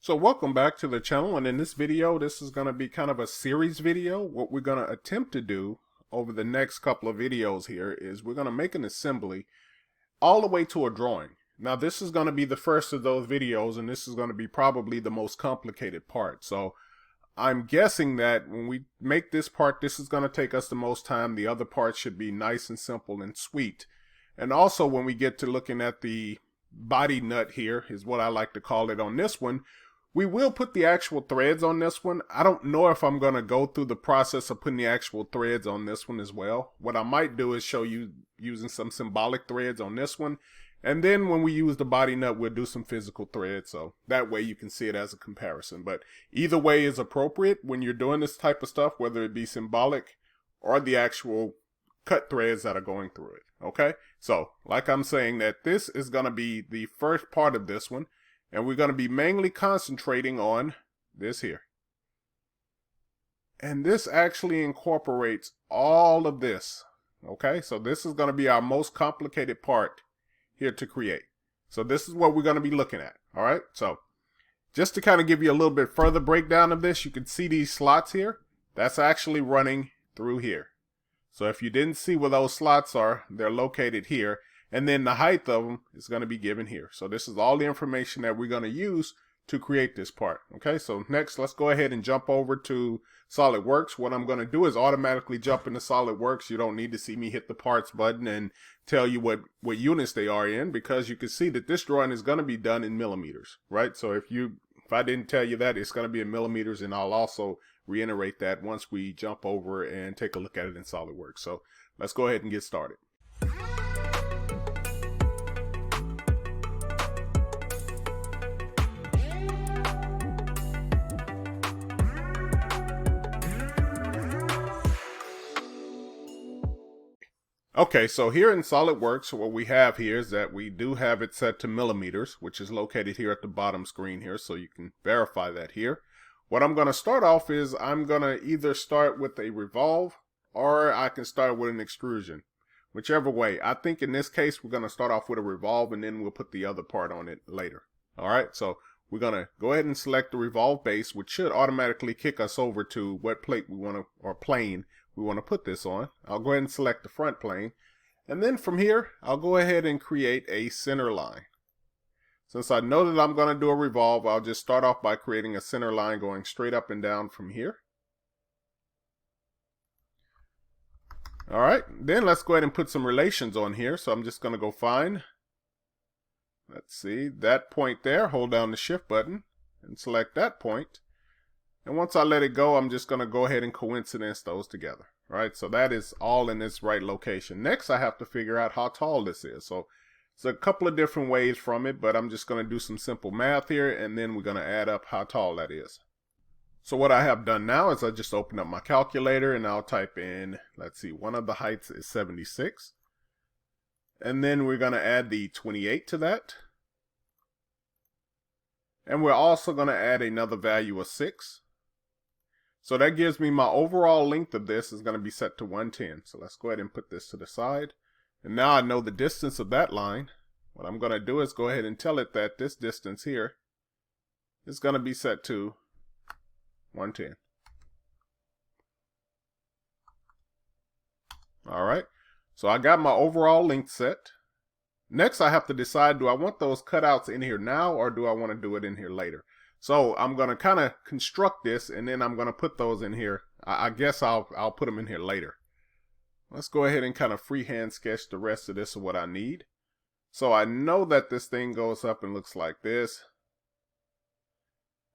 So welcome back to the channel, and in this video this is going to be kind of a series video. What we're going to attempt to do over the next couple of videos here is we're going to make an assembly all the way to a drawing. Now this is going to be the first of those videos, and this is going to be probably the most complicated part. So I'm guessing that when we make this part, this is going to take us the most time. The other parts should be nice and simple and sweet. And also when we get to looking at the body nut here, is what I like to call it on this one, we will put the actual threads on this one. I don't know if I'm going to go through the process of putting the actual threads on this one as well. What I might do is show you using some symbolic threads on this one. And then when we use the body nut, we'll do some physical threads. So that way you can see it as a comparison. But either way is appropriate when you're doing this type of stuff, whether it be symbolic or the actual cut threads that are going through it. Okay? So like I'm saying, that this is going to be the first part of this one. And we're going to be mainly concentrating on this here. And this actually incorporates all of this. Okay, so this is going to be our most complicated part here to create. So this is what we're going to be looking at. All right, so just to kind of give you a little bit further breakdown of this, you can see these slots here. That's actually running through here. So if you didn't see where those slots are, they're located here. And then the height of them is going to be given here. So this is all the information that we're going to use to create this part. Okay, so next let's go ahead and jump over to Solidworks. What I'm going to do is automatically jump into Solidworks. You don't need to see me hit the parts button and tell you what units they are in, because you can see that this drawing is going to be done in millimeters, right? So if I didn't tell you that, it's going to be in millimeters, and I'll also reiterate that once we jump over and take a look at it in Solidworks. So let's go ahead and get started. Okay, so here in SolidWorks, what we have here is that we do have it set to millimeters, which is located here at the bottom screen here, so you can verify that here. What I'm going to start off is I'm going to either start with a revolve, or I can start with an extrusion. Whichever way. I think in this case, we're going to start off with a revolve, and then we'll put the other part on it later. Alright, so we're going to go ahead and select the revolve base, which should automatically kick us over to what plate we want to, or plane we want to put this on. I'll go ahead and select the front plane, and then from here I'll go ahead and create a center line. Since I know that I'm going to do a revolve, I'll just start off by creating a center line going straight up and down from here. Alright, then let's go ahead and put some relations on here. So I'm just going to go find, let's see, that point there, hold down the shift button and select that point. And once I let it go, I'm just going to go ahead and coincidence those together. Right, so that is all in its right location. Next, I have to figure out how tall this is. So it's a couple of different ways from it, but I'm just going to do some simple math here, and then we're going to add up how tall that is. So what I have done now is I just open up my calculator, and I'll type in, let's see, one of the heights is 76. And then we're going to add the 28 to that. And we're also going to add another value of 6. So that gives me my overall length of this is going to be set to 110. So let's go ahead and put this to the side. And now I know the distance of that line. What I'm going to do is go ahead and tell it that this distance here is going to be set to 110. Alright, so I got my overall length set. Next I have to decide, do I want those cutouts in here now, or do I want to do it in here later? So I'm going to kind of construct this, and then I'm going to put those in here. I guess I'll put them in here later. Let's go ahead and kind of freehand sketch the rest of this of what I need. So I know that this thing goes up and looks like this.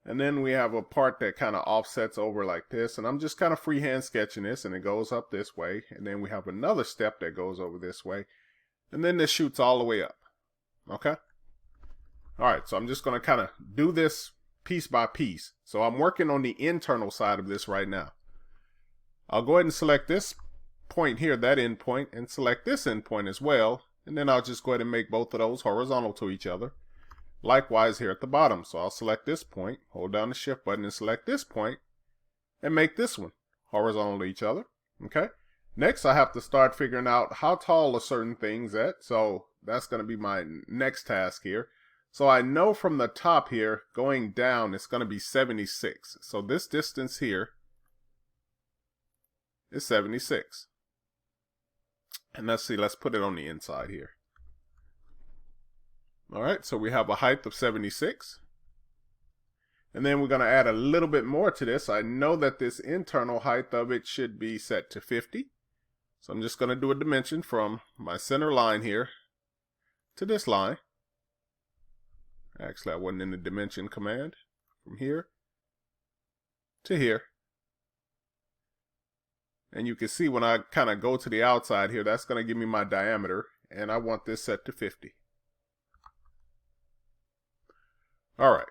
And then we have a part that kind of offsets over like this. And I'm just kind of freehand sketching this, and it goes up this way. And then we have another step that goes over this way. And then this shoots all the way up. Okay? Alright, so I'm just going to kind of do this piece by piece. So I'm working on the internal side of this right now. I'll go ahead and select this point here, that end point, and select this end point as well. And then I'll just go ahead and make both of those horizontal to each other. Likewise here at the bottom. So I'll select this point, hold down the shift button and select this point, and make this one horizontal to each other. Okay. Next I have to start figuring out how tall are certain things at. So that's going to be my next task here. So I know from the top here, going down, it's going to be 76. So this distance here is 76. And let's see, let's put it on the inside here. All right, so we have a height of 76. And then we're going to add a little bit more to this. I know that this internal height of it should be set to 50. So I'm just going to do a dimension from my center line here to this line. Actually, I wasn't in the dimension command. From here to here. And you can see when I kind of go to the outside here, that's going to give me my diameter. And I want this set to 50. All right.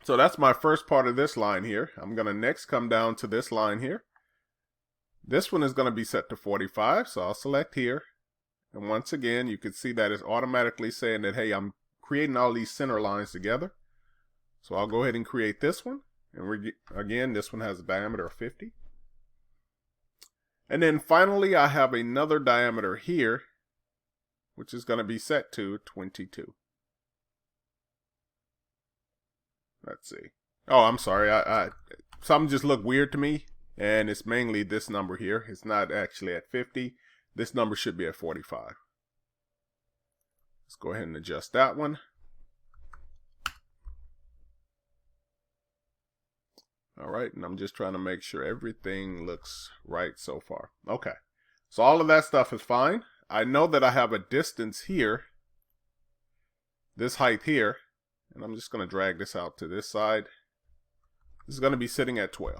So that's my first part of this line here. I'm going to next come down to this line here. This one is going to be set to 45, so I'll select here. And once again, you can see that it's automatically saying that, hey, I'm creating all these center lines together. So I'll go ahead and create this one. And again, this one has a diameter of 50. And then finally, I have another diameter here, which is going to be set to 22. Let's see. Oh, I'm sorry. Something just looked weird to me, and it's mainly this number here. It's not actually at 50. This number should be at 45. Let's go ahead and adjust that one. All right, and I'm just trying to make sure everything looks right so far. Okay, so all of that stuff is fine. I know that I have a distance here, this height here, and I'm just going to drag this out to this side. This is going to be sitting at 12.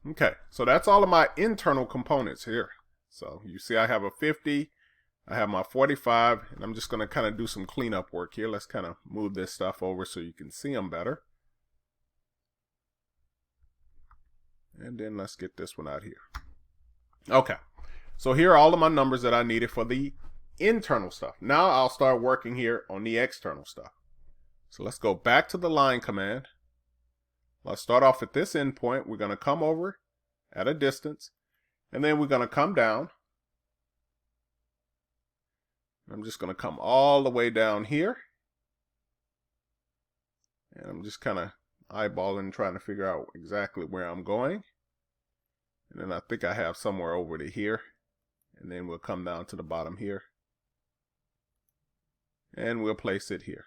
Okay, so that's all of my internal components here. So you see I have a 50, I have my 45, and I'm just going to kind of do some cleanup work here. Let's kind of move this stuff over so you can see them better. And then let's get this one out here. Okay, so here are all of my numbers that I needed for the internal stuff. Now I'll start working here on the external stuff. So let's go back to the line command. Let's start off at this endpoint. We're going to come over at a distance, and then we're going to come down. I'm just going to come all the way down here. And I'm just kind of eyeballing, trying to figure out exactly where I'm going. And then I think I have somewhere over to here. And then we'll come down to the bottom here. And we'll place it here.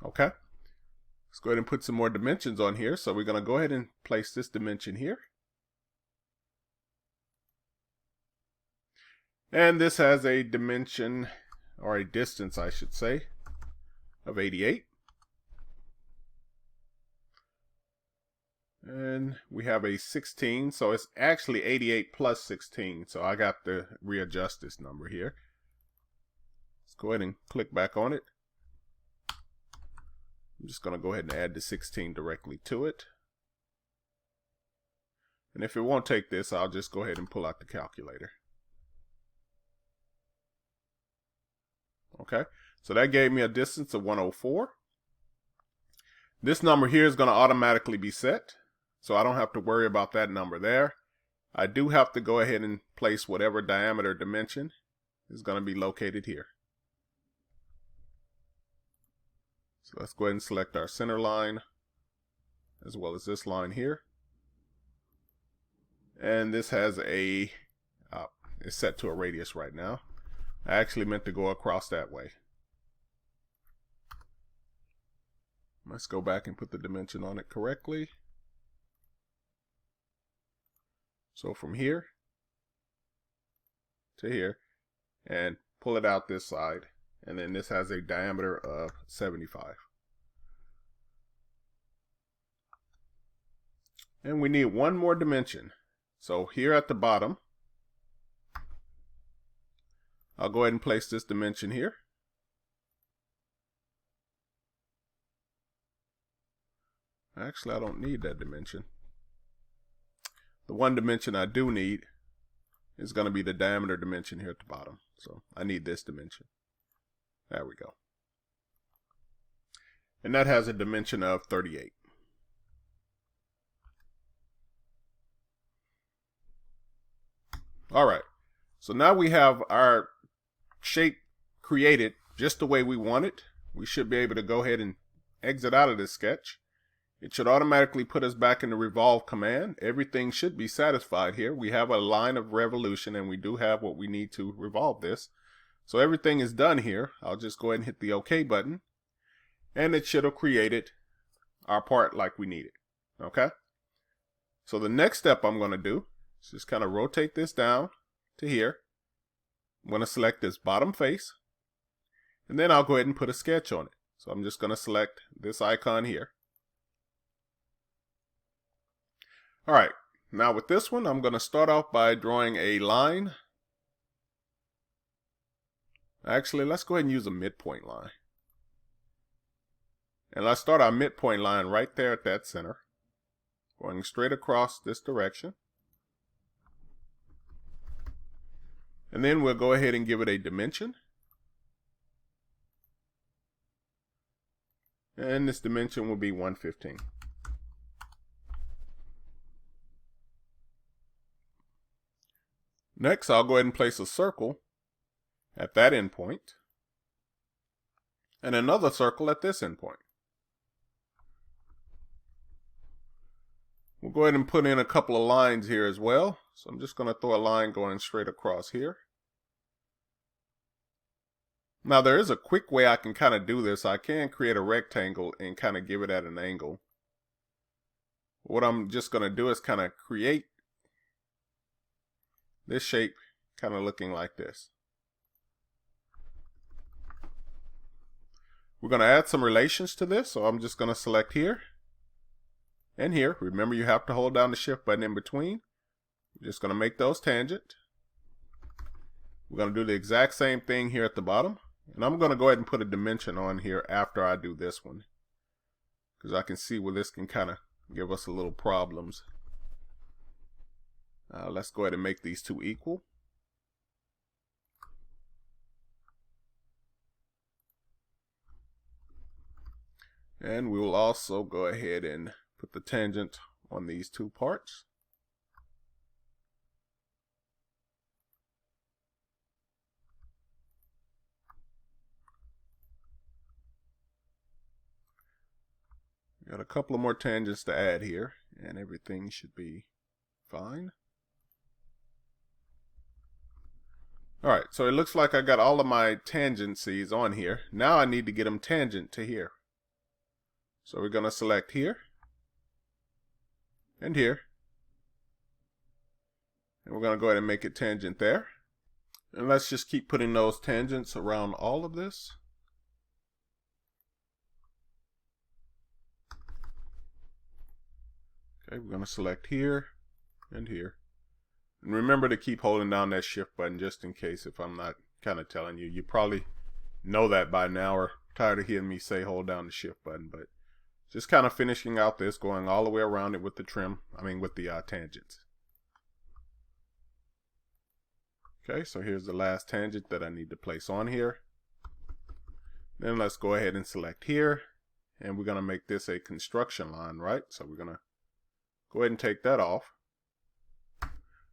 Okay. Let's go ahead and put some more dimensions on here. So we're going to go ahead and place this dimension here. And this has a dimension, or a distance I should say, of 88. And we have a 16, so it's actually 88 plus 16. So I got to readjust this number here. Let's go ahead and click back on it. I'm just going to go ahead and add the 16 directly to it. And if it won't take this, I'll just go ahead and pull out the calculator. Okay, so that gave me a distance of 104. This number here is going to automatically be set, so I don't have to worry about that number there. I do have to go ahead and place whatever diameter dimension is going to be located here. So let's go ahead and select our center line, as well as this line here. And this has a, it's set to a radius right now. I actually meant to go across that way. Let's go back and put the dimension on it correctly. So from here to here, and pull it out this side. And then this has a diameter of 75. And we need one more dimension. So here at the bottom, I'll go ahead and place this dimension here. Actually, I don't need that dimension. The one dimension I do need is going to be the diameter dimension here at the bottom. So I need this dimension. There we go. And that has a dimension of 38. All right. So now we have our shape created just the way we want it. We should be able to go ahead and exit out of this sketch. It should automatically put us back in the revolve command. Everything should be satisfied here. We have a line of revolution and we do have what we need to revolve this. So everything is done here. I'll just go ahead and hit the OK button and it should have created our part like we need it. Okay. So the next step I'm going to do is just kind of rotate this down to here. I'm going to select this bottom face and then I'll go ahead and put a sketch on it. So I'm just going to select this icon here. All right, now with this one, I'm going to start off by drawing a line. Actually, let's go ahead and use a midpoint line. And let's start our midpoint line right there at that center, going straight across this direction. And then we'll go ahead and give it a dimension. And this dimension will be 115. Next, I'll go ahead and place a circle at that endpoint and another circle at this endpoint. We'll go ahead and put in a couple of lines here as well. So I'm just going to throw a line going straight across here. Now there is a quick way I can kind of do this. I can create a rectangle and kind of give it at an angle. What I'm just going to do is kind of create this shape kind of looking like this. We're going to add some relations to this, so I'm just going to select here and here. Remember, you have to hold down the shift button in between. We're just going to make those tangent. We're going to do the exact same thing here at the bottom. And I'm going to go ahead and put a dimension on here after I do this one, because I can see where this can kind of give us a little problems. Let's go ahead and make these two equal. And we will also go ahead and put the tangent on these two parts. Got a couple of more tangents to add here, and everything should be fine. Alright, so it looks like I got all of my tangencies on here. Now I need to get them tangent to here. So we're going to select here and here. And we're going to go ahead and make it tangent there. And let's just keep putting those tangents around all of this. Okay, we're going to select here and here. And remember to keep holding down that shift button just in case if I'm not kind of telling you. You probably know that by now or tired of hearing me say hold down the shift button. But just kind of finishing out this, going all the way around it with the with the tangents. Okay, so here's the last tangent that I need to place on here. Then let's go ahead and select here. And we're going to make this a construction line, right? So we're going to go ahead and take that off.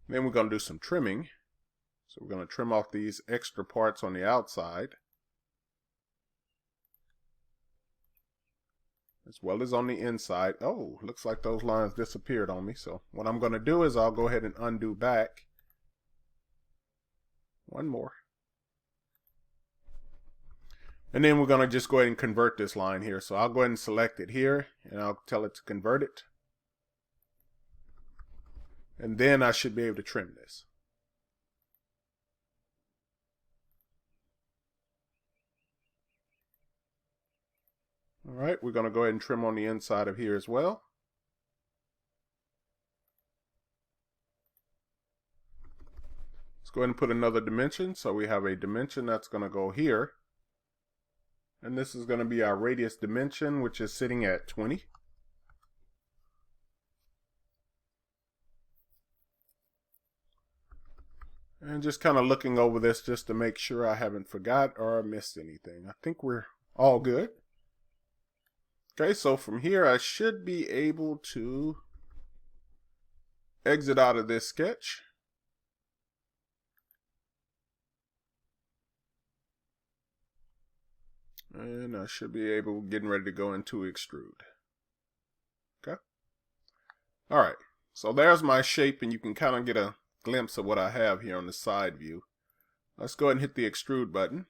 Then we're going to do some trimming. So we're going to trim off these extra parts on the outside, as well as on the inside. Oh, looks like those lines disappeared on me. So what I'm going to do is I'll go ahead and undo back. One more. And then we're going to just go ahead and convert this line here. So I'll go ahead and select it here and I'll tell it to convert it. And then I should be able to trim this. All right, we're going to go ahead and trim on the inside of here as well. Let's go ahead and put another dimension. So we have a dimension that's going to go here. And this is going to be our radius dimension, which is sitting at 20. And just kind of looking over this just to make sure I haven't forgot or missed anything. I think we're all good. Okay, so from here I should be able to exit out of this sketch. And I should be getting ready to go into extrude. Okay. All right. So there's my shape, and you can kind of get a glimpse of what I have here on the side view. Let's go ahead and hit the extrude button.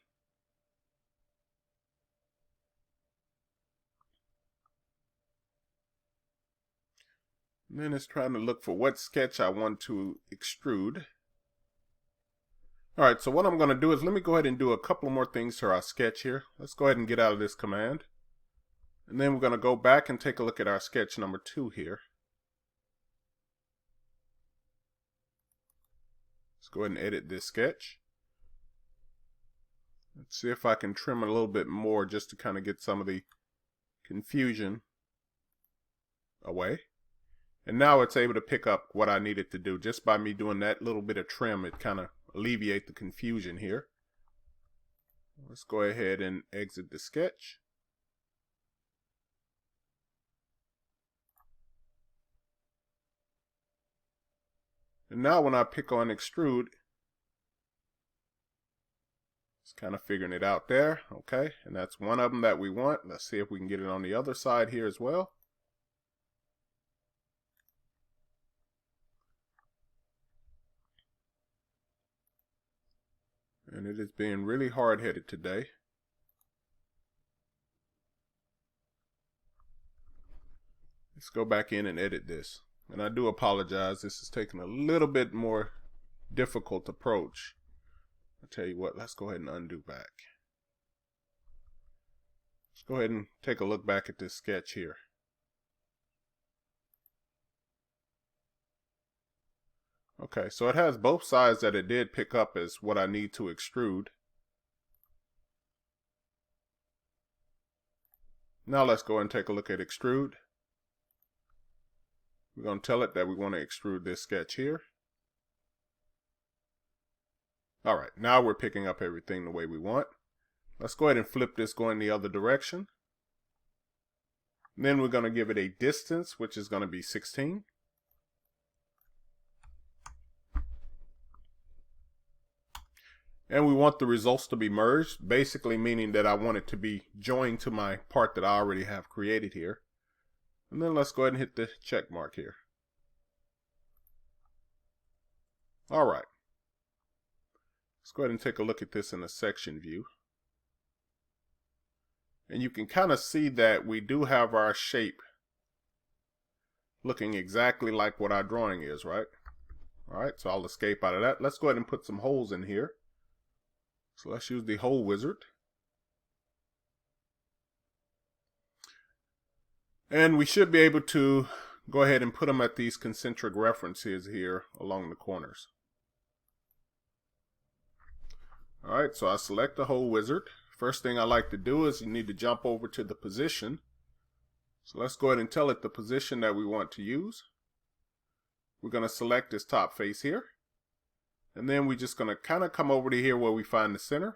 And then it's trying to look for what sketch I want to extrude. Alright, so what I'm going to do is let me go ahead and do a couple more things to our sketch here. Let's go ahead and get out of this command. And then we're going to go back and take a look at our sketch number 2 here. Let's go ahead and edit this sketch. Let's see if I can trim it a little bit more just to kind of get some of the confusion away. And now it's able to pick up what I needed to do. Just by me doing that little bit of trim, it kind of alleviate the confusion here. Let's go ahead and exit the sketch. And now when I pick on extrude, it's kind of figuring it out there. Okay, and that's one of them that we want. Let's see if we can get it on the other side here as well. And it is being really hard-headed today. Let's go back in and edit this. And I do apologize. This is taking a little bit more difficult approach. I'll tell you what, let's go ahead and undo back. Let's go ahead and take a look back at this sketch here. Okay, so it has both sides that it did pick up as what I need to extrude. Now let's go and take a look at extrude. We're going to tell it that we want to extrude this sketch here. Alright, now we're picking up everything the way we want. Let's go ahead and flip this going the other direction. And then we're going to give it a distance, which is going to be 16. And we want the results to be merged, basically meaning that I want it to be joined to my part that I already have created here. And then let's go ahead and hit the check mark here. All right. Let's go ahead and take a look at this in a section view. And you can kind of see that we do have our shape looking exactly like what our drawing is, right? All right, so I'll escape out of that. Let's go ahead and put some holes in here. So let's use the hole wizard. And we should be able to go ahead and put them at these concentric references here along the corners. Alright, so I select the hole wizard. First thing I like to do is you need to jump over to the position. So let's go ahead and tell it the position that we want to use. We're going to select this top face here. And then we're just going to kind of come over to here where we find the center.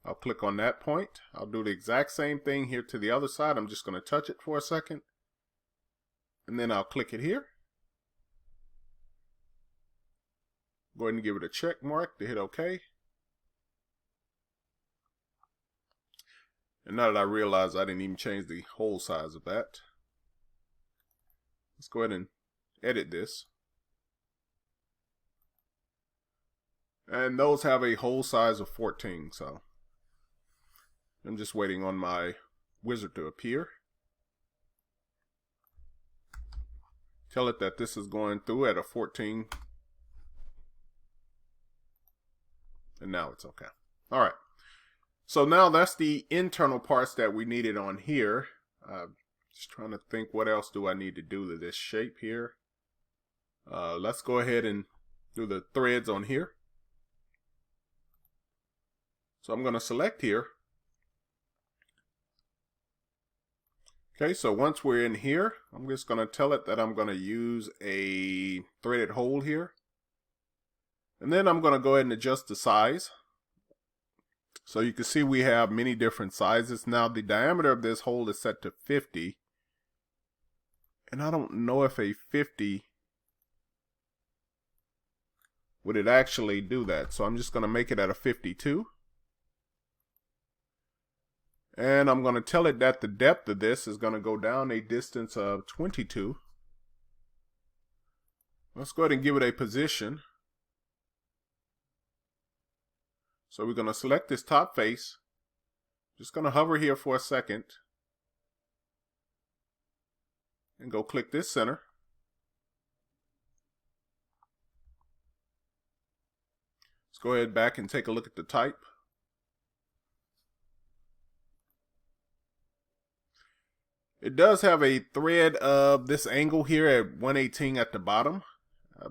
I'll click on that point. I'll do the exact same thing here to the other side. I'm just going to touch it for a second. And then I'll click it here. Go ahead and give it a check mark to hit OK. And now that I realize I didn't even change the hole size of that, let's go ahead and edit this. And those have a hole size of 14, so I'm just waiting on my wizard to appear. Tell it that this is going through at a 14. And now it's okay. All right. So now that's the internal parts that we needed on here. Just trying to think what else do I need to do to this shape here. Let's go ahead and do the threads on here. So I'm going to select here. Okay, so once we're in here, I'm just going to tell it that I'm going to use a threaded hole here. And then I'm going to go ahead and adjust the size. So you can see we have many different sizes. Now the diameter of this hole is set to 50. And I don't know if a 50 would it actually do that. So I'm just going to make it at a 52. And I'm going to tell it that the depth of this is going to go down a distance of 22. Let's go ahead and give it a position. So we're going to select this top face. Just going to hover here for a second. And go click this center. Let's go ahead back and take a look at the type. It does have a thread of this angle here at 118 at the bottom.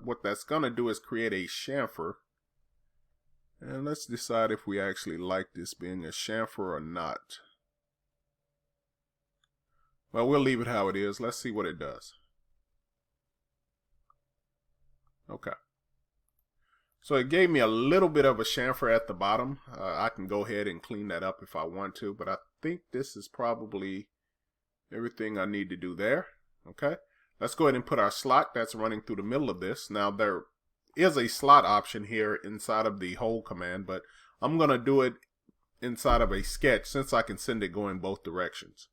What that's going to do is create a chamfer. And let's decide if we actually like this being a chamfer or not. Well, we'll leave it how it is. Let's see what it does. Okay. So it gave me a little bit of a chamfer at the bottom. I can go ahead and clean that up if I want to, but I think this is probably everything I need to do there. Okay. Let's go ahead and put our slot that's running through the middle of this. Now there is a slot option here inside of the hole command, but I'm going to do it inside of a sketch since I can send it going both directions.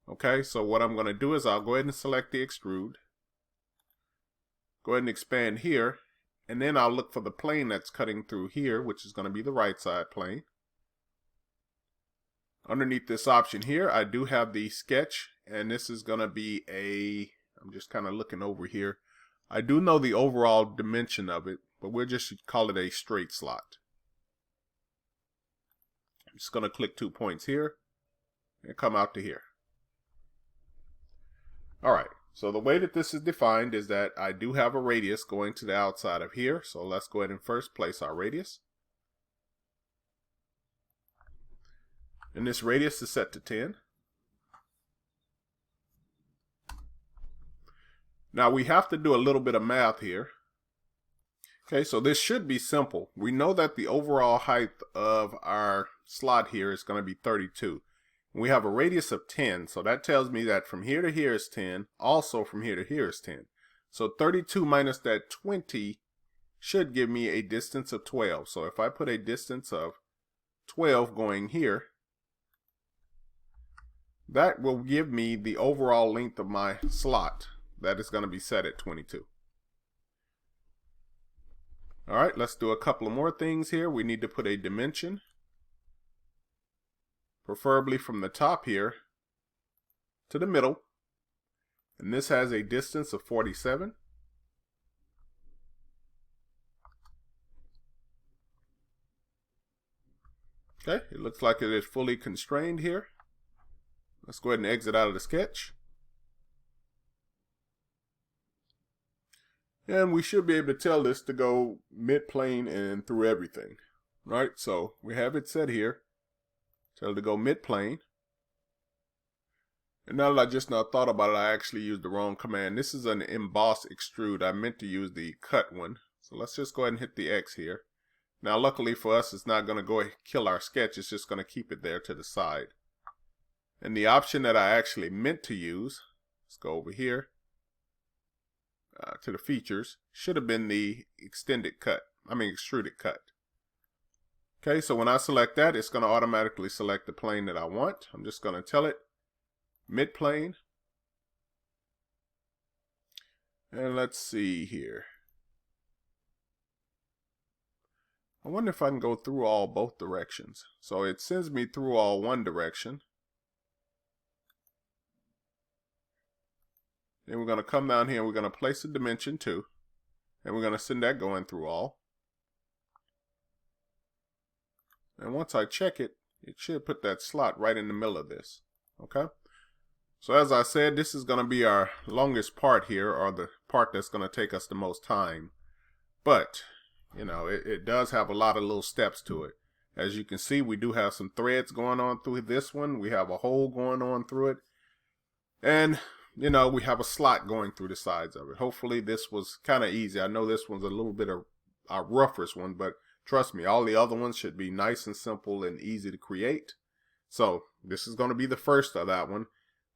Okay, so what I'm going to do is I'll go ahead and select the extrude. Go ahead and expand here, and then I'll look for the plane that's cutting through here, which is going to be the right side plane. Underneath this option here, I do have the sketch, and this is going to be I'm just kind of looking over here. I do know the overall dimension of it, but we'll just call it a straight slot. I'm just going to click 2 points here and come out to here. Alright, so the way that this is defined is that I do have a radius going to the outside of here. So let's go ahead and first place our radius. And this radius is set to 10. Now we have to do a little bit of math here. Okay, so this should be simple. We know that the overall height of our slot here is going to be 32. We have a radius of 10, so that tells me that from here to here is 10, also from here to here is 10. So 32 minus that 20 should give me a distance of 12. So if I put a distance of 12 going here, that will give me the overall length of my slot. That is going to be set at 22. Alright, let's do a couple of more things here. We need to put a dimension, preferably from the top here to the middle. And this has a distance of 47. Okay, it looks like it is fully constrained here. Let's go ahead and exit out of the sketch. And we should be able to tell this to go mid-plane and through everything. Right, so we have it set here. Tell it to go mid-plane. And now that I just now thought about it, I actually used the wrong command. This is an emboss extrude. I meant to use the cut one. So let's just go ahead and hit the X here. Now luckily for us, it's not going to go and kill our sketch. It's just going to keep it there to the side. And the option that I actually meant to use, let's go over here to the features, should have been the extended cut. Extruded cut. Okay, so when I select that, it's going to automatically select the plane that I want. I'm just going to tell it mid-plane. And let's see here. I wonder if I can go through both directions. So it sends me through all one direction. Then we're going to come down here and we're going to place a dimension 2. And we're going to send that going through all. And once I check it, it should put that slot right in the middle of this. Okay. So as I said, this is going to be our longest part here, or the part that's going to take us the most time. But, you know, it does have a lot of little steps to it. As you can see, we do have some threads going on through this one. We have a hole going on through it. And, you know, we have a slot going through the sides of it. Hopefully this was kind of easy. I know this one's a little bit of our roughest one, but trust me, all the other ones should be nice and simple and easy to create. So this is going to be the first of that one.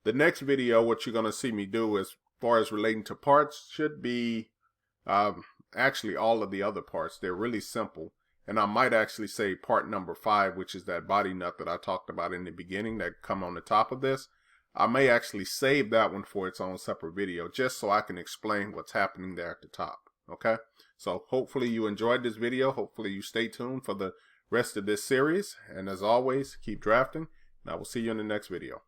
The next video, what you're going to see me do as far as relating to parts should be actually all of the other parts. They're really simple. And I might actually say part number 5, which is that body nut that I talked about in the beginning that come on the top of this. I may actually save that one for its own separate video, just so I can explain what's happening there at the top. Okay, so hopefully you enjoyed this video. Hopefully you stay tuned for the rest of this series. And as always, keep drafting, and I will see you in the next video.